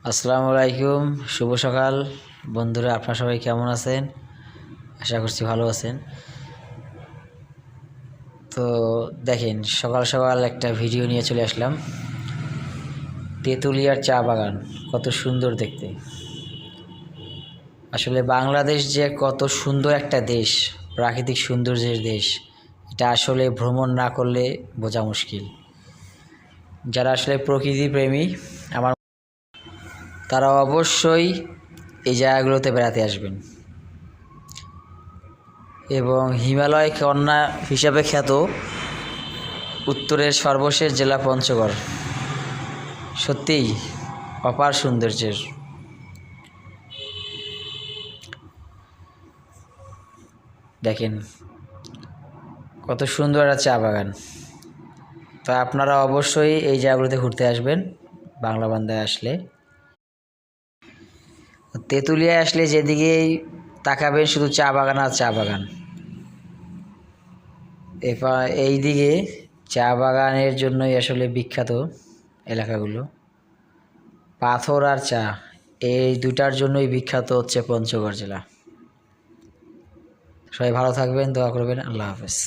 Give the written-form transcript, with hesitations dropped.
আসসালামু আলাইকুম, শুভ সকাল বন্ধুরা। আপনারা সবাই কেমন আছেন? আশা করছি ভালো আছেন। তো দেখেন, সকাল সকাল একটা ভিডিও নিয়ে চলে আসলাম। তেঁতুলিয়ার চা বাগান কত সুন্দর দেখতে। আসলে বাংলাদেশ যে কত সুন্দর একটা দেশ, প্রাকৃতিক সৌন্দর্যের দেশ, এটা আসলে ভ্রমণ না করলে বোঝা মুশকিল। যারা আসলে প্রকৃতি প্রেমী আমার, তারা অবশ্যই এই জায়গাগুলোতে বেড়াতে আসবেন। এবং হিমালয় কন্যা হিসাবে খ্যাত উত্তরের সর্বশেষ জেলা পঞ্চগড় সত্যিই অপার সৌন্দর্যের। দেখেন কত সুন্দর একটা চা বাগান। তো আপনারা অবশ্যই এই জায়গাগুলোতে ঘুরতে আসবেন। বাংলা বান্ধায় আসলে, তেঁতুলিয়ায় আসলে যেদিকেই তাকাবেন শুধু চা বাগান আর চা বাগান। এই দিকে চা বাগানের জন্যই আসলে বিখ্যাত এলাকাগুলো। পাথর আর চা, এই দুটার জন্যই বিখ্যাত হচ্ছে পঞ্চগড় জেলা। সবাই ভালো থাকবেন, দোয়া করবেন। আল্লাহ হাফেজ।